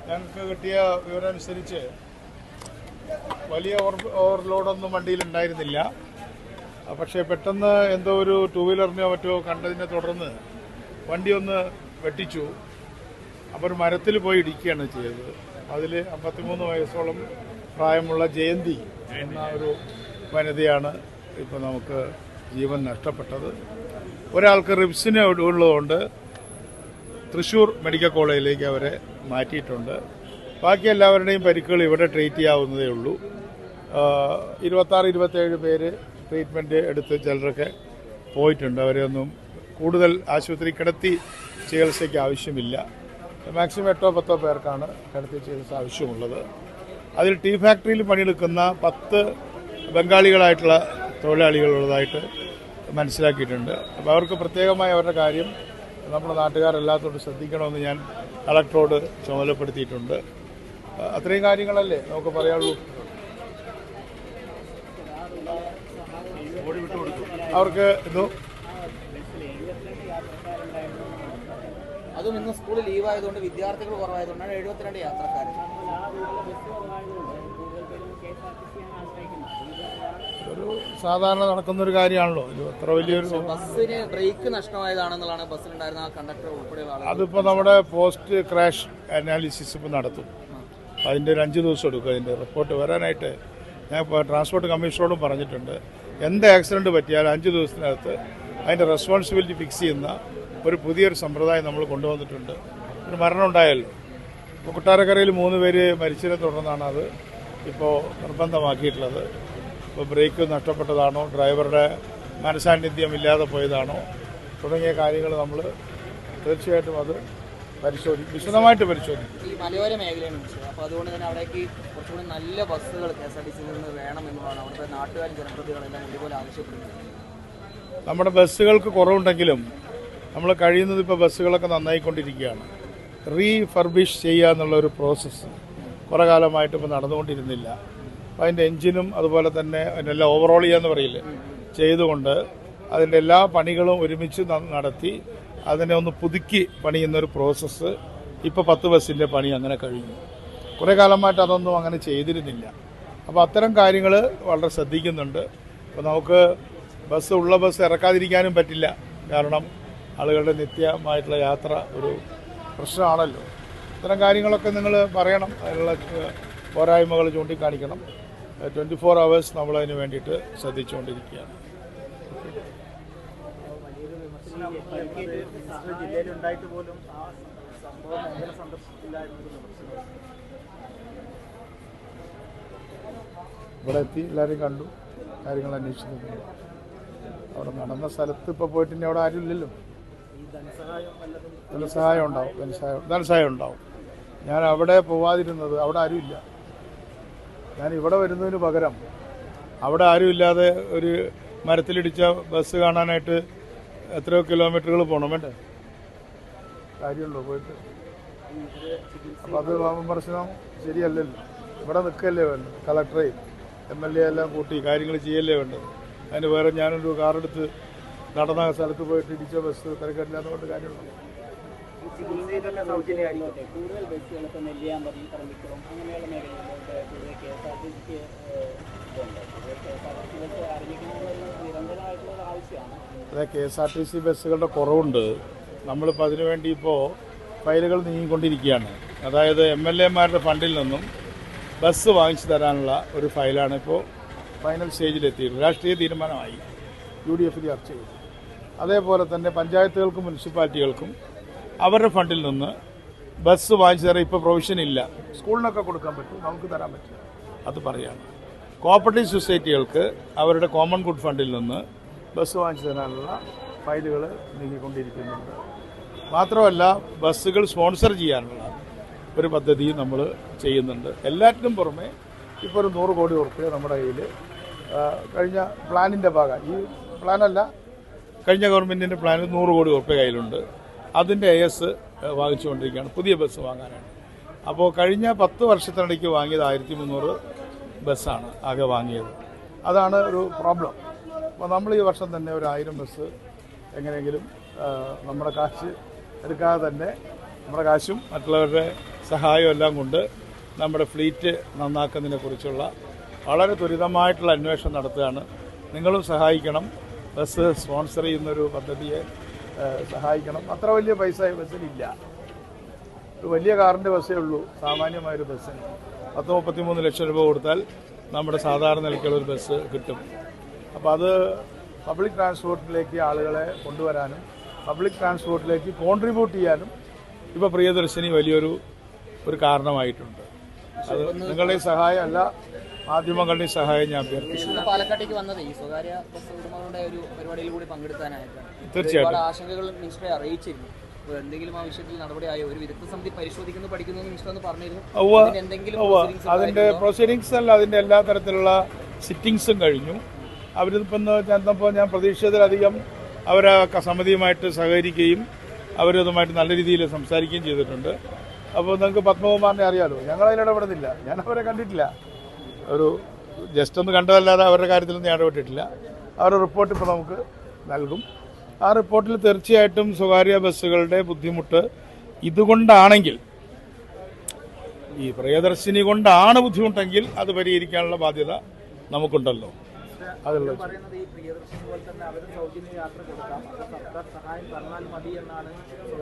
ഞങ്ങൾക്ക് കിട്ടിയ വിവരം അനുസരിച്ച് വലിയ ഓവർലോഡൊന്നും വണ്ടിയിലുണ്ടായിരുന്നില്ല. പക്ഷേ പെട്ടെന്ന് എന്തോ ഒരു ടൂ വീലറിനെയോ മറ്റോ കണ്ടതിനെ തുടർന്ന് വണ്ടി ഒന്ന് വെട്ടിച്ചു. അപ്പോൾ ഒരു മരത്തിൽ പോയി ഇടിക്കുകയാണ് ചെയ്തത്. അതിൽ 53 വയസ്സോളം പ്രായമുള്ള ജയന്തി എന്ന ഒരു വനിതയാണ് ഇപ്പോൾ നമുക്ക് ജീവൻ നഷ്ടപ്പെട്ടത്. ഒരാൾക്ക് റിബ്സിന് ഉള്ളതുകൊണ്ട് തൃശ്ശൂർ മെഡിക്കൽ കോളേജിലേക്ക് അവരെ മാറ്റിയിട്ടുണ്ട്. ബാക്കി എല്ലാവരുടെയും പരിക്കുകൾ ഇവിടെ ട്രീറ്റ് ചെയ്യാവുന്നതേ ഉള്ളൂ. 26-27 പേര് ട്രീറ്റ്മെൻറ്റ് എടുത്ത് ചിലരൊക്കെ പോയിട്ടുണ്ട്. അവരെയൊന്നും കൂടുതൽ ആശുപത്രി കിടത്തി ചികിത്സയ്ക്ക് ആവശ്യമില്ല. മാക്സിമം 8-10 പേർക്കാണ് കിടത്തി ചികിത്സ ആവശ്യമുള്ളത്. അതിൽ ടീ ഫാക്ടറിയിൽ പണിയെടുക്കുന്ന 10 ബംഗാളികളായിട്ടുള്ള തൊഴിലാളികളുള്ളതായിട്ട് മനസ്സിലാക്കിയിട്ടുണ്ട്. അപ്പോൾ അവർക്ക് പ്രത്യേകമായി അവരുടെ കാര്യം നമ്മുടെ നാട്ടുകാരെല്ലാത്തോട് ശ്രദ്ധിക്കണമെന്ന് ഞാൻ കളക്ടറോട് ചുമതലപ്പെടുത്തിയിട്ടുണ്ട്. അത്രയും കാര്യങ്ങളല്ലേ നമുക്ക് പറയാനുള്ളൂ. അവർക്ക് അതും ഇന്ന് സ്കൂൾ ലീവായതുകൊണ്ട് വിദ്യാർത്ഥികൾ കുറവായതുകൊണ്ടാണ് 72 യാത്രക്കാർ. ഒരു സാധാരണ നടക്കുന്നൊരു കാര്യമാണല്ലോ. ഇത് അത്ര വലിയൊരു ബസ്സിന് ബ്രേക്ക് നഷ്ടമായതാണെന്നുള്ളതാണ് ബസ്സിലുണ്ടായിരുന്ന ആ കണ്ടക്ടർ ഉൾപ്പെടെയുള്ള ആളുകൾ. അതിപ്പോൾ നമ്മുടെ പോസ്റ്റ് ക്രാഷ് അനാലിസിസ് ഇപ്പോൾ നടത്തും. അതിൻ്റെ ഒരു 5 ദിവസം എടുക്കും അതിൻ്റെ റിപ്പോർട്ട് വരാനായിട്ട്. ഞാൻ ഇപ്പോൾ ട്രാൻസ്പോർട്ട് കമ്മീഷണറോടും പറഞ്ഞിട്ടുണ്ട്. എന്ത് ആക്സിഡൻറ്റ് പറ്റിയാലും 5 ദിവസത്തിനകത്ത് അതിൻ്റെ റെസ്പോൺസിബിലിറ്റി ഫിക്സ് ചെയ്യുന്ന ഒരു പുതിയൊരു സമ്പ്രദായം നമ്മൾ കൊണ്ടുവന്നിട്ടുണ്ട്. ഒരു മരണം ഉണ്ടായല്ലോ. ഇപ്പോൾ കൊട്ടാരക്കരയിൽ 3 പേര് മരിച്ചതിനെ തുടർന്നാണ് അത് ഇപ്പോൾ നിർബന്ധമാക്കിയിട്ടുള്ളത്. ഇപ്പോൾ ബ്രേക്ക് നഷ്ടപ്പെട്ടതാണോ, ഡ്രൈവറുടെ മനസാന്നിധ്യം ഇല്ലാതെ പോയതാണോ തുടങ്ങിയ കാര്യങ്ങൾ നമ്മൾ തീർച്ചയായിട്ടും അത് വിശദമായിട്ട് പരിശോധിക്കും. ഈ മലയോര മേഖലയാണ് വിഷയം. അപ്പോൾ അതുകൊണ്ട് തന്നെ അവിടേക്ക് കുറച്ചുകൂടി നല്ല ബസ്സുകൾ KSRTCയിൽ നിന്ന് വേണമെന്നുള്ളതാണ് അവിടുത്തെ നാട്ടുകാരും ജനപ്രതിനിധികളെല്ലാം ഇതുപോലെ ആവശ്യപ്പെടുന്നത്. നമ്മുടെ ബസ്സുകൾക്ക് കുറവുണ്ടെങ്കിലും നമ്മൾ കഴിയുന്നത് ഇപ്പോൾ ബസ്സുകളൊക്കെ നന്നായിക്കൊണ്ടിരിക്കുകയാണ്. റീഫർബിഷ് ചെയ്യുക എന്നുള്ളൊരു പ്രോസസ്സ് കുറേ കാലമായിട്ട് ഇപ്പോൾ നടന്നുകൊണ്ടിരുന്നില്ല. അപ്പോൾ അതിൻ്റെ എൻജിനും അതുപോലെ തന്നെ അതിനെല്ലാം ഓവറോൾ ചെയ്യാന്ന് പറയില്ലേ ചെയ്തുകൊണ്ട് അതിൻ്റെ എല്ലാ പണികളും ഒരുമിച്ച് നടത്തി അതിനെ ഒന്ന് പുതുക്കി പണിയുന്നൊരു പ്രോസസ്സ് ഇപ്പോൾ 10 ബസ്സിൻ്റെ പണി അങ്ങനെ കഴിഞ്ഞു. കുറേ കാലമായിട്ട് അതൊന്നും അങ്ങനെ ചെയ്തിരുന്നില്ല. അപ്പോൾ അത്തരം കാര്യങ്ങൾ വളരെ ശ്രദ്ധിക്കുന്നുണ്ട്. അപ്പോൾ നമുക്ക് ഉള്ള ബസ് ഇറക്കാതിരിക്കാനും പറ്റില്ല. കാരണം ആളുകളുടെ നിത്യമായിട്ടുള്ള യാത്ര ഒരു പ്രശ്നമാണല്ലോ. ഇത്തരം കാര്യങ്ങളൊക്കെ നിങ്ങൾ പറയണം. അതിനുള്ള പോരായ്മകൾ ചൂണ്ടിക്കാണിക്കണം. 24 hours നമ്മളതിന് വേണ്ടിയിട്ട് ശ്രദ്ധിച്ചുകൊണ്ടിരിക്കുകയാണ്. ഇവിടെ എത്തി എല്ലാവരെയും കണ്ടു, കാര്യങ്ങൾ അന്വേഷിക്കുന്നുണ്ട്. അവിടെ നടന്ന സ്ഥലത്ത് ഇപ്പോൾ പോയിട്ടിനി അവിടെ ആരും ഇല്ലല്ലോ. ധനസഹായം ഉണ്ടാവും. ഞാൻ അവിടെ പോവാതിരുന്നത് അവിടെ ആരുമില്ല. ഞാൻ ഇവിടെ വരുന്നതിന് പകരം അവിടെ ആരുമില്ലാതെ ഒരു മരത്തിലിടിച്ച ബസ് കാണാനായിട്ട് എത്രയോ കിലോമീറ്ററുകൾ പോകണം വേണ്ടേ? കാര്യമുണ്ടോ പോയിട്ട്? അപ്പം അത് പ്രശ്നം ശരിയല്ലല്ലോ. ഇവിടെ നിൽക്കല്ലേ വേണ്ടത്. കളക്ടറേയും MLA എല്ലാം കൂട്ടി കാര്യങ്ങൾ ചെയ്യല്ലേ വേണ്ടത്. അതിന് വേറെ ഞാനൊരു കാറെടുത്ത് നടന്ന സ്ഥലത്ത് പോയിട്ട് ഇടിച്ച ബസ് തിരക്കില്ലാന്ന് കൊണ്ട് കാര്യമുണ്ടോ? അതെ, KSRTC ബസ്സുകളുടെ കുറവുണ്ട്. നമ്മളിപ്പോൾ അതിനുവേണ്ടി ഇപ്പോൾ ഫയലുകൾ നീങ്ങിക്കൊണ്ടിരിക്കുകയാണ്. അതായത് MLA-മാരുടെ ഫണ്ടിൽ നിന്നും ബസ് വാങ്ങിച്ചു തരാനുള്ള ഒരു ഫയലാണ് ഇപ്പോൾ ഫൈനൽ സ്റ്റേജിലെത്തിയത്. രാഷ്ട്രീയ തീരുമാനമായി UDF ചർച്ച ചെയ്തു. അതേപോലെ തന്നെ പഞ്ചായത്തുകൾക്കും മുനിസിപ്പാലിറ്റികൾക്കും അവരുടെ ഫണ്ടിൽ നിന്ന് ബസ് വാങ്ങിച്ചു തരാൻ ഇപ്പോൾ പ്രൊവിഷൻ ഇല്ല. സ്കൂളിനൊക്കെ കൊടുക്കാൻ പറ്റും, നമുക്ക് തരാൻ പറ്റില്ല. അത് പറയാണ്. കോഓപ്പറേറ്റീവ് സൊസൈറ്റികൾക്ക് അവരുടെ കോമൺ ഗുഡ് ഫണ്ടിൽ നിന്ന് ബസ് വാങ്ങിച്ചു തരാനുള്ള ഫയലുകൾ നീങ്ങിക്കൊണ്ടിരിക്കുന്നുണ്ട്. മാത്രമല്ല ബസ്സുകൾ സ്പോൺസർ ചെയ്യാനുള്ള ഒരു പദ്ധതി നമ്മൾ ചെയ്യുന്നുണ്ട്. എല്ലാറ്റിനും പുറമെ ഇപ്പോൾ ഒരു 100 കോടി ഉറുപ്പിക നമ്മുടെ കയ്യിൽ കഴിഞ്ഞ പ്ലാനിൻ്റെ ഭാഗം, ഈ പ്ലാനല്ല കഴിഞ്ഞ ഗവൺമെൻറ്റിൻ്റെ പ്ലാനിൽ 100 കോടി ഉറുപ്പിക കയ്യിലുണ്ട്. അതിൻ്റെ AS വാങ്ങിച്ചുകൊണ്ടിരിക്കുകയാണ്. പുതിയ ബസ് വാങ്ങാനാണ്. അപ്പോൾ കഴിഞ്ഞ 10 വർഷത്തിനിടയ്ക്ക് വാങ്ങിയത് 1300 ബസ്സാണ് ആകെ വാങ്ങിയത്. അതാണ് ഒരു പ്രോബ്ലം. അപ്പോൾ നമ്മൾ ഈ വർഷം തന്നെ ഒരു 1000 ബസ് എങ്ങനെയെങ്കിലും നമ്മുടെ കാശ് എടുക്കാതെ തന്നെ നമ്മുടെ കാശും മറ്റുള്ളവരുടെ സഹായവും എല്ലാം കൊണ്ട് നമ്മുടെ ഫ്ലീറ്റ് നന്നാക്കുന്നതിനെക്കുറിച്ചുള്ള വളരെ ത്വരിതമായിട്ടുള്ള അന്വേഷണം നടത്തുകയാണ്. നിങ്ങളും സഹായിക്കണം. ബസ് സ്പോൺസർ ചെയ്യുന്നൊരു പദ്ധതിയെ സഹായിക്കണം. അത്ര വലിയ പൈസ ഈ ബസ്സിനില്ല. ഒരു വലിയ കാറിൻ്റെ ബസ്സേ ഉള്ളൂ. സാമാന്യമായൊരു ബസ്സിന് 30-33 ലക്ഷം രൂപ കൊടുത്താൽ നമ്മുടെ സാധാരണ നിലയ്ക്കുള്ള ഒരു ബസ് കിട്ടും. അപ്പോൾ അത് പബ്ലിക് ട്രാൻസ്പോർട്ടിലേക്ക് ആളുകളെ കൊണ്ടുവരാനും പബ്ലിക് ട്രാൻസ്പോർട്ടിലേക്ക് കോൺട്രിബ്യൂട്ട് ചെയ്യാനും ഇപ്പോൾ പ്രിയദർശിനി വലിയൊരു കാരണമായിട്ടുണ്ട്. അത് നിങ്ങളുടെ സഹായം അല്ല, മാധ്യമങ്ങളുടെ സഹായം ഞാൻ അഭ്യർത്ഥിക്കുന്നു. പാലക്കാട്ടേക്ക് വന്നത് ഈ സ്വകാര്യ ബസ് ഉടമകളുടെ ഒരു പരിപാടിയിൽ കൂടി പങ്കെടുക്കാനായിട്ടാണ്. തീർച്ചയായിട്ടും ആശങ്കകൾ മിനിസ്റ്ററെ അറിയിച്ചിരുന്നു. എന്തെങ്കിലും ആ വിഷയത്തിൽ നടപടിയായോ? ഒരു വിദഗ്ധ സമിതി പരിശോധിക്കുന്നു പഠിക്കുന്നു മിനിസ്റ്റർ എന്ന് പറഞ്ഞിരുന്നു. എന്തെങ്കിലും അതിന്റെ പ്രൊസീഡിങ്സ് അല്ല, അതിന്റെ എല്ലാ തരത്തിലുള്ള സിറ്റിംഗ്സും കഴിഞ്ഞു. അവരിപ്പോൾ ചെന്നപ്പോൾ ഞാൻ പ്രതീക്ഷിച്ചതിലധികം അവർ സമിതിയുമായിട്ട് സഹകരിക്കുകയും അവരതുമായിട്ട് നല്ല രീതിയിൽ സംസാരിക്കുകയും ചെയ്തിട്ടുണ്ട്. അപ്പോൾ നിങ്ങൾക്ക് പത്മകുമാറിനെ അറിയാലോ, ഞങ്ങളതിൽ ഇടപെടുന്നില്ല. ഞാൻ അവരെ കണ്ടിട്ടില്ല. ഒരു ജസ്റ്റ് ഒന്ന് കണ്ടതല്ലാതെ അവരുടെ കാര്യത്തിലൊന്നും ഞാൻ ഇടപെട്ടിട്ടില്ല. അവരുടെ റിപ്പോർട്ട് ഇപ്പോൾ നമുക്ക് നൽകും. ആ റിപ്പോർട്ടിൽ തീർച്ചയായിട്ടും സ്വകാര്യ ബസ്സുകളുടെ ബുദ്ധിമുട്ട് ഇതുകൊണ്ടാണെങ്കിൽ, ഈ പ്രിയദർശിനി കൊണ്ടാണ് ബുദ്ധിമുട്ടെങ്കിൽ അത് പരിഹരിക്കാനുള്ള ബാധ്യത നമുക്കുണ്ടല്ലോ. അതുള്ള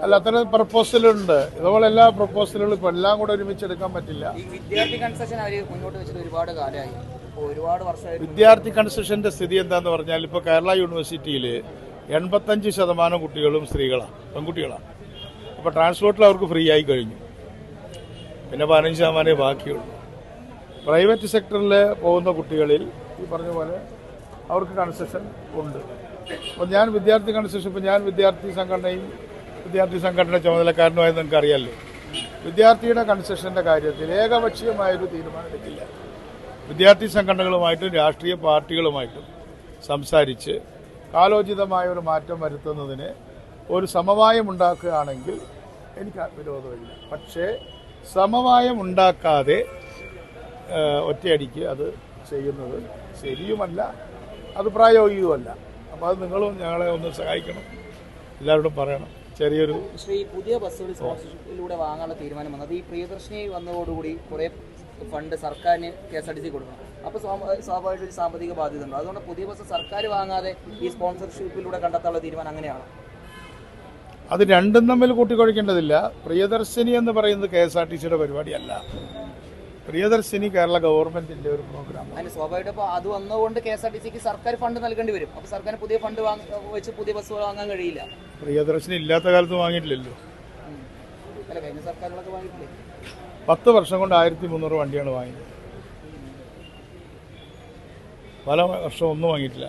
അല്ല, അത്തരം പ്രപ്പോസലുണ്ട്. ഇതുപോലെ എല്ലാ പ്രപ്പോസലുകളും ഇപ്പോൾ എല്ലാം കൂടെ ഒരുമിച്ചെടുക്കാൻ പറ്റില്ല. വിദ്യാർത്ഥി കൺസെഷൻ അവർ മുന്നോട്ട് വെച്ചിട്ട് ഒരുപാട് കാലമായി, ഒരുപാട് വർഷമായി. വിദ്യാർത്ഥി കൺസെഷന്റെ സ്ഥിതി എന്താന്ന് പറഞ്ഞാൽ ഇപ്പോൾ കേരള യൂണിവേഴ്സിറ്റിയിൽ 85% കുട്ടികളും സ്ത്രീകളാണ്, പെൺകുട്ടികളാണ്. അപ്പോൾ ട്രാൻസ്പോർട്ടിൽ അവർക്ക് ഫ്രീ ആയി കഴിഞ്ഞു. പിന്നെ 15% ബാക്കിയുള്ളൂ. പ്രൈവറ്റ് സെക്ടറിൽ പോകുന്ന കുട്ടികളിൽ ഈ പറഞ്ഞ പോലെ അവർക്ക് കൺസെഷൻ ഉണ്ട്. അപ്പോൾ ഞാൻ വിദ്യാർത്ഥി കൺസെഷൻ, ഇപ്പോൾ ഞാൻ വിദ്യാർത്ഥി സംഘടന ചുമതലക്കാരനുമായി നിങ്ങൾക്ക് അറിയാമല്ലോ. വിദ്യാർത്ഥിയുടെ കൺസെഷൻ്റെ കാര്യത്തിൽ ഏകപക്ഷീയമായൊരു തീരുമാനം എടുക്കില്ല. വിദ്യാർത്ഥി സംഘടനകളുമായിട്ടും രാഷ്ട്രീയ പാർട്ടികളുമായിട്ടും സംസാരിച്ച് കാലോചിതമായ ഒരു മാറ്റം വരുത്തുന്നതിന് ഒരു സമവായം ഉണ്ടാക്കുകയാണെങ്കിൽ എനിക്ക് വിരോധമില്ല. പക്ഷേ സമവായം ഉണ്ടാക്കാതെ ഒറ്റയടിക്ക് അത് ചെയ്യുന്നത് ശരിയുമല്ല, അത് പ്രായോഗികവുമല്ല. അപ്പോൾ അത് നിങ്ങളും ഞങ്ങളെ ഒന്ന് സഹായിക്കണം, എല്ലാവരോടും പറയണം. ചെറിയൊരു പുതിയ ബസ്സുകൾ സ്പോൺസർഷിപ്പിലൂടെ വാങ്ങാനുള്ള തീരുമാനം വന്നത് ഈ പ്രിയദർശിനി വന്നതോടുകൂടി കുറേ ഫണ്ട് സർക്കാരിന് KSRTC കൊടുക്കണം. അപ്പോൾ സ്വാഭാവികമായിട്ട് ഒരു സാമ്പത്തിക ബാധ്യത ഉണ്ട്. അതുകൊണ്ട് പുതിയ ബസ് സർക്കാർ വാങ്ങാതെ ഈ സ്പോൺസർഷിപ്പിലൂടെ കണ്ടെത്താനുള്ള തീരുമാനം അങ്ങനെയാണ്. അത് രണ്ടും തമ്മിൽ കൂട്ടിക്കൊഴിക്കേണ്ടതില്ല. പ്രിയദർശിനി എന്ന് പറയുന്നത് KSRTCയുടെ പരിപാടിയല്ല. പ്രിയദർശിനി കേരള ഗവൺമെന്റിന്റെ ഒരു പ്രോഗ്രാമാണ്. അതിന് സ്വാഭാവികമായിട്ട് അപ്പോൾ അത് വന്നതുകൊണ്ട് KSRTCക്ക് സർക്കാർ ഫണ്ട് നൽകേണ്ടി വരും. അപ്പോൾ സർക്കാരിന് പുതിയ ഫണ്ട് വെച്ച് പുതിയ ബസ് വാങ്ങാൻ കഴിയില്ല. പ്രിയദർശിനി ഇല്ലാത്ത കാലത്ത് വാങ്ങിയിട്ടില്ലല്ലോ. അല്ല, കഴിഞ്ഞ സർക്കാരുകളൊക്കെ വാങ്ങിയിട്ടില്ലേ? 10 വർഷം കൊണ്ട് 1300 വണ്ടിയാണ് വാങ്ങിയത്. പല വർഷം ഒന്നും വാങ്ങിയിട്ടില്ല.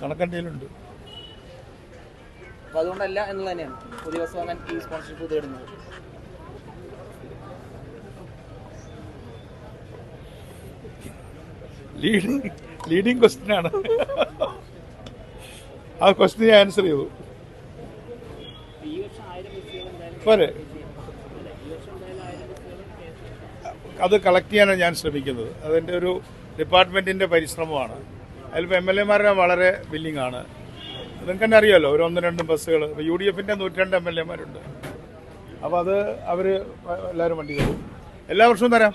കണക്കൻ്റെയിലുണ്ട്. അപ്പോൾ അതുകൊണ്ടല്ല എന്നുള്ളത് തന്നെയാണ് പുതിയ ബസ് വാങ്ങാൻ ഈ സ്പോൺസർഷിപ്പ് തേടുന്നത്. ലീഡിങ് ക്വസ്റ്റ്യനാണ്. ആ ക്വസ്റ്റ്യൻ ആൻസർ ചെയ്തു പോരെ. അത് കളക്ട് ചെയ്യാനാണ് ഞാൻ ശ്രമിക്കുന്നത്. അതിൻ്റെ ഒരു ഡിപ്പാർട്ട്മെൻറ്റിൻ്റെ പരിശ്രമമാണ്. അതിലിപ്പോൾ MLA-മാരെ വളരെ വില്ലിങ് ആണ്. നിങ്ങൾക്ക് തന്നെ അറിയാമല്ലോ, ഒരു 1-2 ബസ്സുകൾ. ഇപ്പോൾ UDF-ൻ്റെ 102 MLA-മാരുണ്ട്. അപ്പോൾ അത് അവർ എല്ലാവരും വണ്ടി തരും. എല്ലാ വർഷവും തരാം.